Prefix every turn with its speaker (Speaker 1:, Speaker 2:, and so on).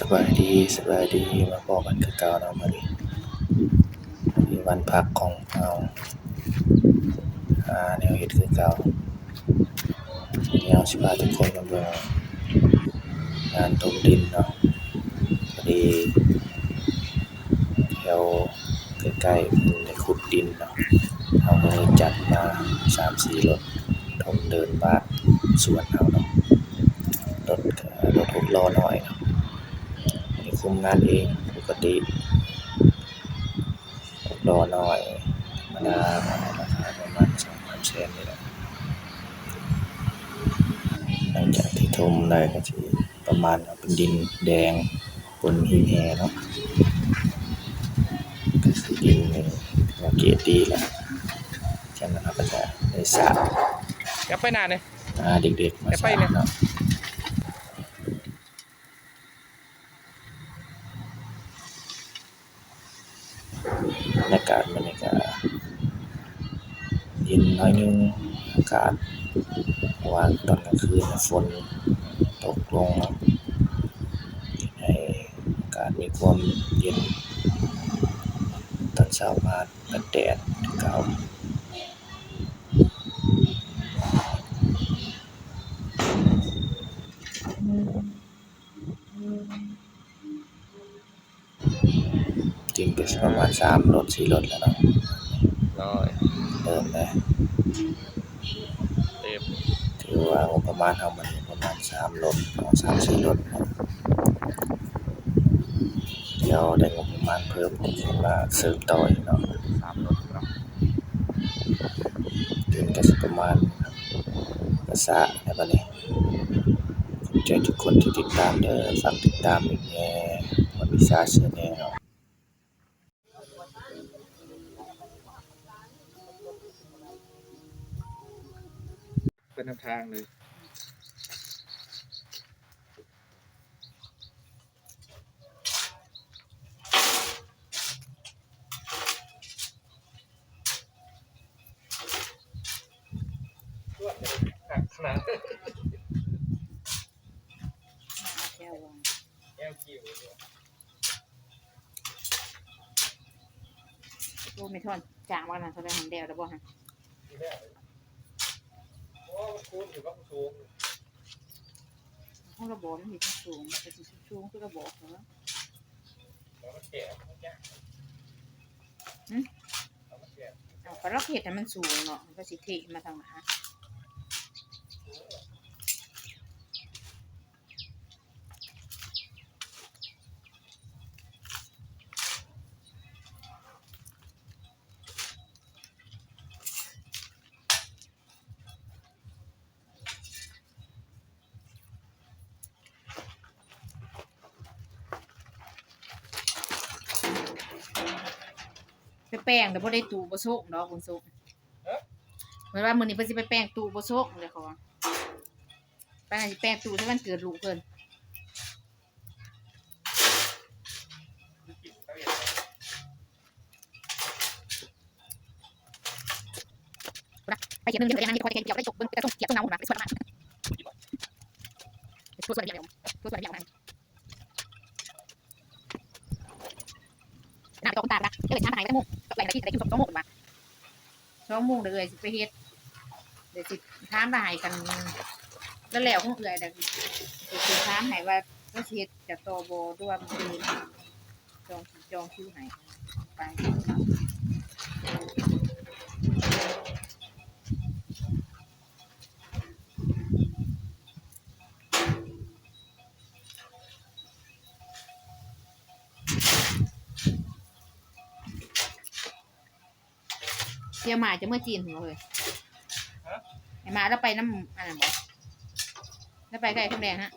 Speaker 1: สบายดีมาพบกันคือเก่าเนาะมื้อนี้วันพักของเราแนวเฮ็ดคือเก่าวันนี้เราสิพาทุกคนมาเบิ่งงานถมดินเนาะพอดีแถวใกล้ๆเพิ่นได้ขุดดินเนาะเราก็เลยจัดมา 3-4 รถถมเดินบ้านสวนเราเนาะรถ6ล้อน้อยเนาะอันนี้คุมงานเองปกติ6ล้อน้อยธรรมดาราคาประมาณ 2,000 แสนนี่แหละหลังจากที่ถมได้ก็สิประมาณเป็นดินแดงปนหินแห่เนาะก็สิดินนี่ว่าเกรดดีแหละจากนั้นเราก็จะได้สระ
Speaker 2: อย่าไปนานเลย
Speaker 1: เด็กๆมาสระเนาะบรรยากาศมื้อนี้ก็เย็นน้อยหนึงอากาศเพราะว่าตอนกลางคืนฝนตกลงเนาะให้อากาศมีความเย็นตอนเช้ามาก็แดดคือเก่าจริงก็สิประมาณ3รถ4รถแล้วเนาะ
Speaker 2: ร้อย
Speaker 1: เริ่มแล้ว
Speaker 2: เต็ม
Speaker 1: ถือว่างบประมาณเรามันประมาณ3รถ3-4รถเนาะเดี๋ยวได้งบประมาณเพิ่มมาเสริมต่ออีกเนาะ
Speaker 2: 3 รถครับ
Speaker 1: ถึงก็สิประมาณก็สระแล้วบัดนี้ขอบใจทุกคนที่ติดตามเด้อฝากติดตามอีกแหน่วันวิชาแชนแนล
Speaker 2: เป็นทางเลยขนาดแก้วคิว
Speaker 3: ดูไม่ทอนจางว่านั้นเขาได้หันเดียวแล้วบ่ฮะห้องระบบมันมีที่สูงแต่ที่สูงคือระบบเหรอเอาก็เราเห็ดให้มันสูงเนาะมันก็สิเทมาทางหาไปแป้งแต่บ่ได้ตู้บ่โซกเนาะคุณโซกเหมือนว่ามื้อนี้เพิ่นสิไปแป้งตู้บ่โซกเลยเขาว่าไปสิแป้งตู้ที่มันเกิดลูกเพิ่นไปเขียนนึงเดี๋ยวยังให้คอยเกี่ยวได้จบเบิ่งแต่ต้องเกี่ยวต้องเงาหมดนะไปสวดมาสวดเดียวสวดเดียวนะน้าตกตาละเดี๋ยวช้าหายไปโมงกับไหลที่ไหลอยู่2 โมงว่า2 โมงเลยสิไปเฮ็ดเดี๋ยวสิถามได้กันแล้วคงเอื่อยแต่สิถามให้ว่าก็สิเฮ็ดจะต่อบ่ด้วยว่ามันคือจองคิวให้ไปเที่ยวมาจะเมื่อจีนถึงเลยไอ้มาแล้วไปน้ำอันนั้นบ่แล้วไปใกล้ข้าวแดงฮะ